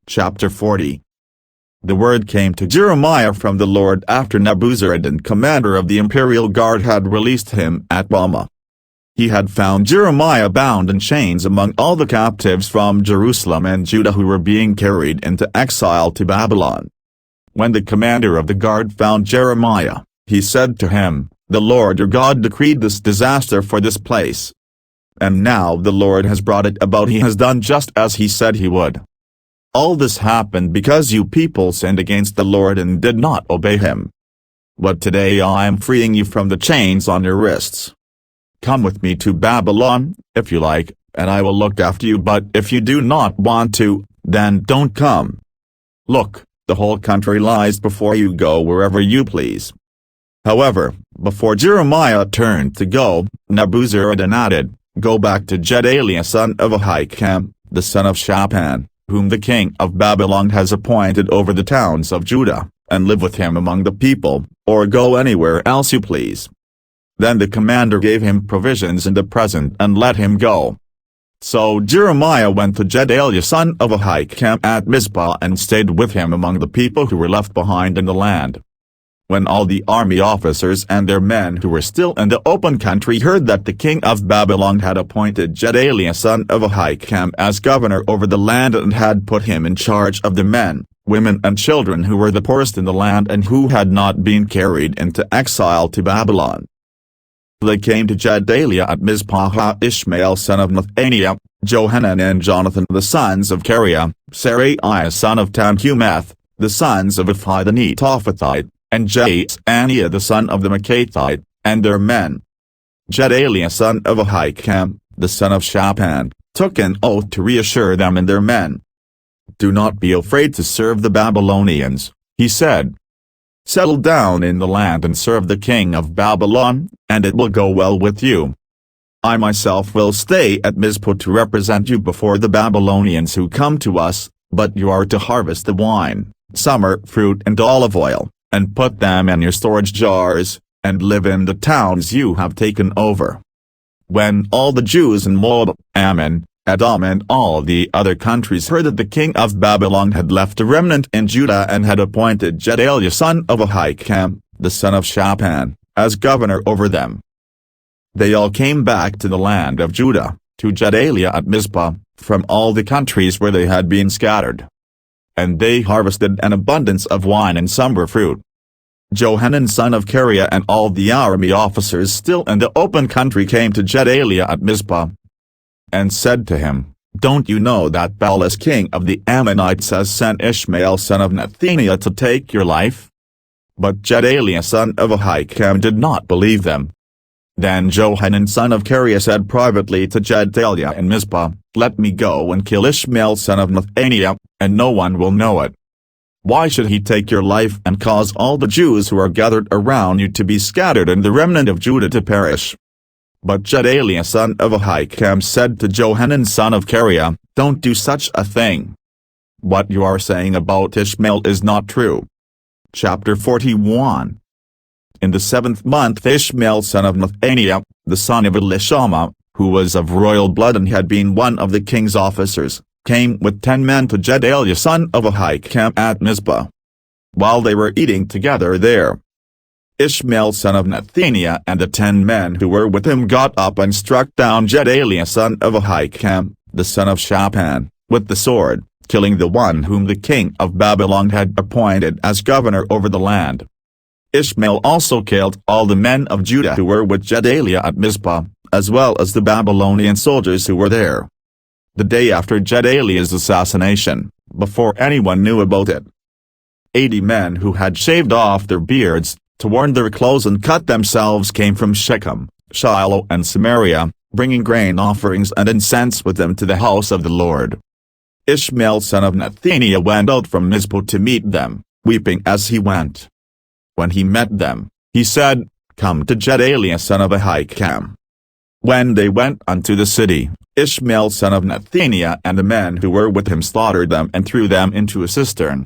Chapter 40. The word came to Jeremiah from the Lord after Nebuzaradan, commander of the imperial guard, had released him at Ramah. He had found Jeremiah bound in chains among all the captives from Jerusalem and Judah who were being carried into exile to Babylon. When the commander of the guard found Jeremiah, he said to him, "The Lord your God decreed this disaster for this place. And now the Lord has brought it about. He has done just as he said he would. All this happened because you people sinned against the Lord and did not obey him. But today I am freeing you from the chains on your wrists. Come with me to Babylon, if you like, and I will look after you, but if you do not want to, then don't come. Look, the whole country lies before you. Go wherever you please." However, before Jeremiah turned to go, Nebuzaradan added, "Go back to Gedaliah son of Ahikam, the son of Shaphan, whom the king of Babylon has appointed over the towns of Judah, and live with him among the people, or go anywhere else you please." Then the commander gave him provisions and a present and let him go. So Jeremiah went to Gedaliah son of Ahikam at Mizpah and stayed with him among the people who were left behind in the land. When all the army officers and their men who were still in the open country heard that the king of Babylon had appointed Gedaliah son of Ahikam as governor over the land and had put him in charge of the men, women and children who were the poorest in the land and who had not been carried into exile to Babylon, they came to Gedaliah at Mizpah, Ishmael son of Nethaniah, Johanan and Jonathan the sons of Kareah, Seraiah son of Tanhumeth, the sons of Aphi the Netophathite, and Jaazaniah the son of the Makathite, and their men. Gedaliah son of Ahikam, the son of Shaphan, took an oath to reassure them and their men. "Do not be afraid to serve the Babylonians," he said. "Settle down in the land and serve the king of Babylon, and it will go well with you. I myself will stay at Mizpah to represent you before the Babylonians who come to us, but you are to harvest the wine, summer fruit and olive oil, and put them in your storage jars, and live in the towns you have taken over." When all the Jews in Moab, Ammon, Edom and all the other countries heard that the king of Babylon had left a remnant in Judah and had appointed Gedaliah son of Ahikam, the son of Shaphan, as governor over them, they all came back to the land of Judah, to Gedaliah at Mizpah, from all the countries where they had been scattered. And they harvested an abundance of wine and summer fruit. Johanan son of Kareah and all the army officers still in the open country came to Gedaliah at Mizpah, and said to him, "Don't you know that Baalis king of the Ammonites has sent Ishmael son of Nethaniah to take your life?" But Gedaliah son of Ahikam did not believe them. Then Johanan son of Kareah said privately to Gedaliah in Mizpah, "Let me go and kill Ishmael son of Nethaniah, and no one will know it. Why should he take your life and cause all the Jews who are gathered around you to be scattered and the remnant of Judah to perish?" But Gedaliah son of Ahikam said to Johanan son of Kareah, "Don't do such a thing. What you are saying about Ishmael is not true." Chapter 41. In the 7th month Ishmael son of Nethaniah, the son of Elishama, who was of royal blood and had been one of the king's officers, came with 10 men to Gedaliah son of Ahikam at Mizpah. While they were eating together there, Ishmael son of Nethaniah and the 10 men who were with him got up and struck down Gedaliah son of Ahikam, the son of Shaphan, with the sword, killing the one whom the king of Babylon had appointed as governor over the land. Ishmael also killed all the men of Judah who were with Gedaliah at Mizpah, as well as the Babylonian soldiers who were there. The day after Gedaliah's assassination, before anyone knew about it, 80 men who had shaved off their beards, torn their clothes and cut themselves came from Shechem, Shiloh and Samaria, bringing grain offerings and incense with them to the house of the Lord. Ishmael son of Nethaniah went out from Mizpah to meet them, weeping as he went. When he met them, he said, "Come to Gedaliah son of Ahikam." When they went unto the city, Ishmael son of Nethaniah and the men who were with him slaughtered them and threw them into a cistern.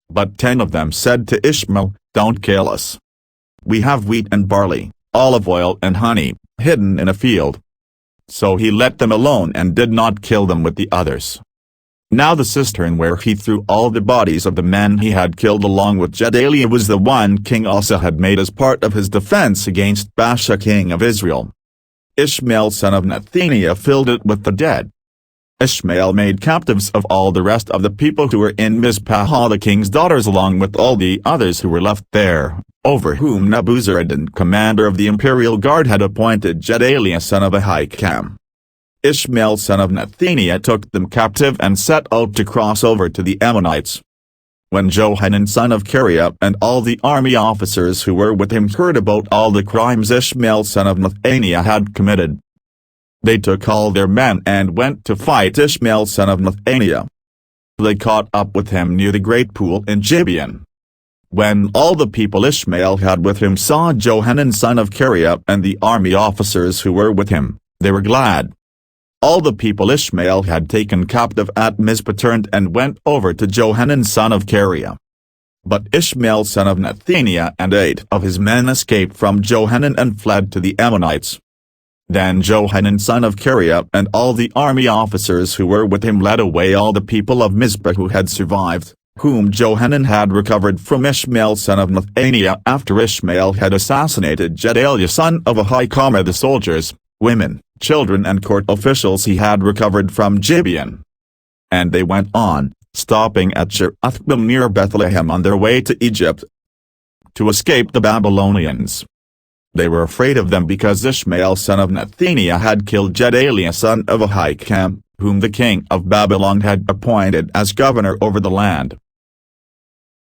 But 10 of them said to Ishmael, "Don't kill us. We have wheat and barley, olive oil and honey, hidden in a field." So he let them alone and did not kill them with the others. Now the cistern where he threw all the bodies of the men he had killed along with Gedaliah was the one King Asa had made as part of his defense against Baasha king of Israel. Ishmael son of Nethaniah filled it with the dead. Ishmael made captives of all the rest of the people who were in Mizpah, the king's daughters, along with all the others who were left there, over whom Nebuzaradan commander of the imperial guard had appointed Gedaliah son of Ahikam. Ishmael son of Nethaniah took them captive and set out to cross over to the Ammonites. When Johanan son of Kareah and all the army officers who were with him heard about all the crimes Ishmael son of Nethaniah had committed, they took all their men and went to fight Ishmael son of Nethaniah. They caught up with him near the great pool in Gibeon. When all the people Ishmael had with him saw Johanan son of Kareah and the army officers who were with him, they were glad. All the people Ishmael had taken captive at Mizpah turned and went over to Johanan son of Kareah. But Ishmael son of Nethaniah and 8 of his men escaped from Johanan and fled to the Ammonites. Then Johanan son of Kareah and all the army officers who were with him led away all the people of Mizpah who had survived, whom Johanan had recovered from Ishmael son of Nethaniah after Ishmael had assassinated Gedaliah son of Ahikam. The soldiers, women, children and court officials he had recovered from Gibeon. And they went on, stopping at Sherathim near Bethlehem on their way to Egypt, to escape the Babylonians. They were afraid of them because Ishmael son of Nethaniah had killed Gedaliah son of Ahikam, whom the king of Babylon had appointed as governor over the land.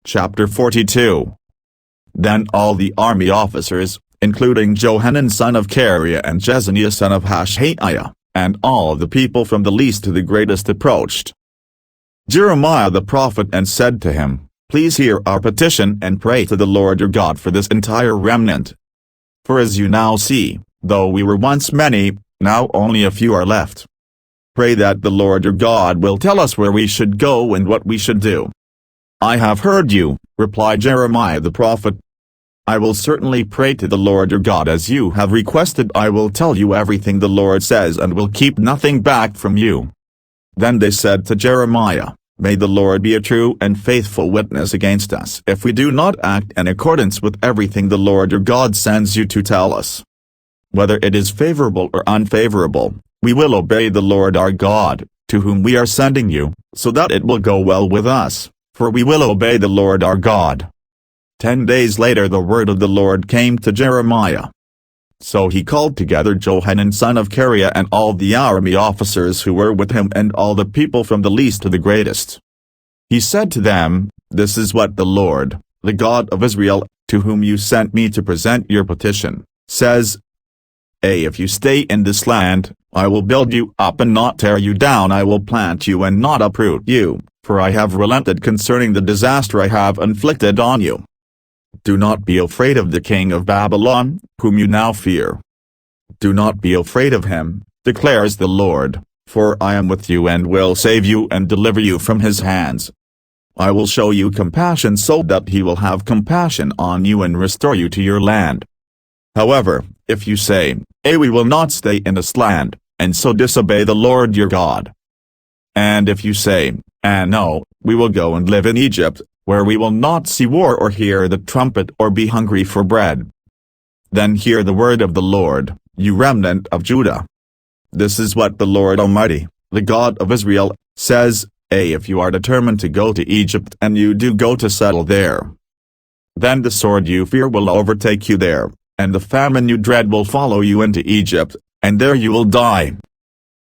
Chapter 42. Then all the army officers, including Johanan son of Kareah and Jezaniah son of Hashaiah, and all the people from the least to the greatest approached Jeremiah the prophet and said to him, Please hear our petition and pray to the Lord your God for this entire remnant. For as you now see, though we were once many, now only a few are left. Pray that the Lord your God will tell us where we should go and what we should do. I have heard you, replied Jeremiah the prophet. I will certainly pray to the Lord your God as you have requested. I will tell you everything the Lord says and will keep nothing back from you. Then they said to Jeremiah, May the Lord be a true and faithful witness against us if we do not act in accordance with everything the Lord your God sends you to tell us. Whether it is favorable or unfavorable, we will obey the Lord our God, to whom we are sending you, so that it will go well with us, for we will obey the Lord our God. 10 days later the word of the Lord came to Jeremiah. So he called together Johanan son of Kareah and all the army officers who were with him and all the people from the least to the greatest. He said to them, This is what the Lord, the God of Israel, to whom you sent me to present your petition, says. If you stay in this land, I will build you up and not tear you down. I will plant you and not uproot you, for I have relented concerning the disaster I have inflicted on you. Do not be afraid of the king of Babylon, whom you now fear. Do not be afraid of him, declares the Lord, for I am with you and will save you and deliver you from his hands. I will show you compassion so that he will have compassion on you and restore you to your land. However, if you say, we will not stay in this land, and so disobey the Lord your God. And if you say, no, we will go and live in Egypt, where we will not see war or hear the trumpet or be hungry for bread. Then hear the word of the Lord, you remnant of Judah. This is what the Lord Almighty, the God of Israel, says, if you are determined to go to Egypt and you do go to settle there, then the sword you fear will overtake you there, and the famine you dread will follow you into Egypt, and there you will die.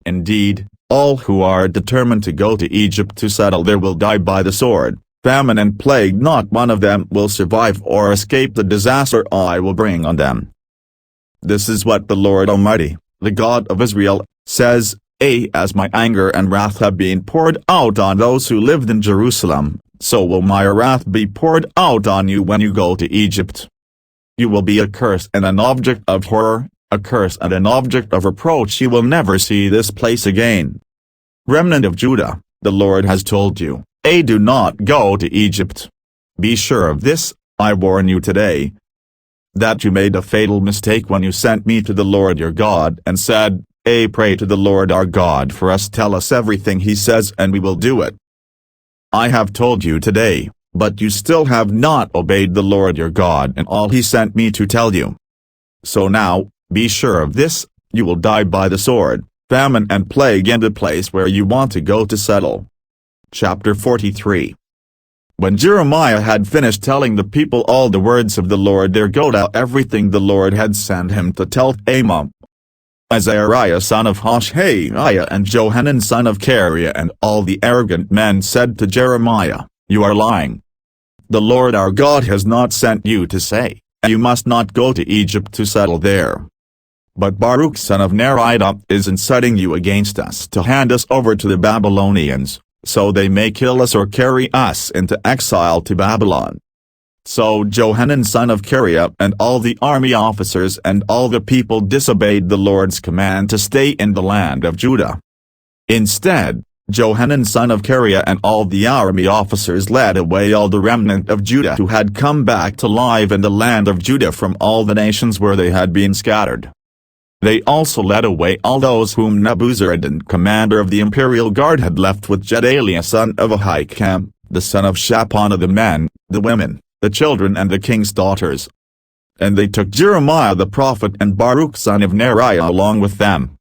Indeed, all who are determined to go to Egypt to settle there will die by the sword, famine and plague. Not one of them will survive or escape the disaster I will bring on them. This is what the Lord Almighty, the God of Israel, says, as my anger and wrath have been poured out on those who lived in Jerusalem, so will my wrath be poured out on you when you go to Egypt. You will be a curse and an object of horror, a curse and an object of reproach. You will never see this place again. Remnant of Judah, the Lord has told you, do not go to Egypt. Be sure of this, I warn you today, that you made a fatal mistake when you sent me to the Lord your God and said, Pray to the Lord our God for us. Tell us everything he says and we will do it. I have told you today, but you still have not obeyed the Lord your God and all he sent me to tell you. So now, be sure of this, you will die by the sword, famine and plague in the place where you want to go to settle. Chapter 43. When Jeremiah had finished telling the people all the words of the Lord their God, everything the Lord had sent him to tell Amon, Azariah son of Hoshaiah and Johanan son of Kareah and all the arrogant men said to Jeremiah, "You are lying. The Lord our God has not sent you to say, you must not go to Egypt to settle there. But Baruch son of Neriah is inciting you against us to hand us over to the Babylonians, so they may kill us or carry us into exile to Babylon." So Johanan son of Kareah and all the army officers and all the people disobeyed the Lord's command to stay in the land of Judah. Instead, Johanan son of Kareah and all the army officers led away all the remnant of Judah who had come back to live in the land of Judah from all the nations where they had been scattered. They also led away all those whom Nebuzaradan, commander of the imperial guard, had left with Gedaliah son of Ahikam, the son of Shaphan, the men, the women, the children and the king's daughters. And they took Jeremiah the prophet and Baruch son of Neriah along with them.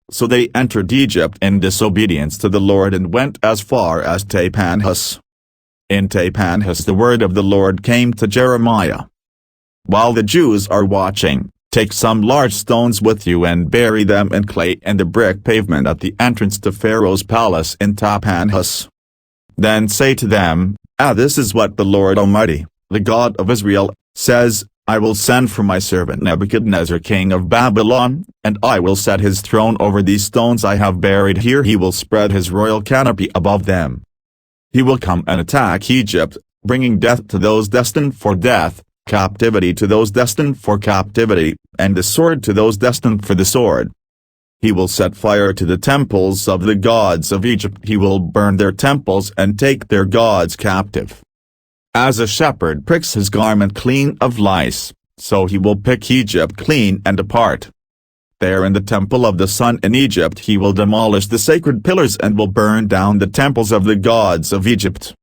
So they entered Egypt in disobedience to the Lord and went as far as Tahpanhes. In Tahpanhes the word of the Lord came to Jeremiah. "While the Jews are watching, take some large stones with you and bury them in clay in the brick pavement at the entrance to Pharaoh's palace in Tahpanhes. Then say to them, this is what the Lord Almighty, the God of Israel, says, I will send for my servant Nebuchadnezzar king of Babylon, and I will set his throne over these stones I have buried here. He will spread his royal canopy above them. He will come and attack Egypt, bringing death to those destined for death, captivity to those destined for captivity, and the sword to those destined for the sword. He will set fire to the temples of the gods of Egypt. He will burn their temples and take their gods captive. As a shepherd pricks his garment clean of lice, so he will pick Egypt clean and apart. There in the temple of the sun in Egypt he will demolish the sacred pillars and will burn down the temples of the gods of Egypt.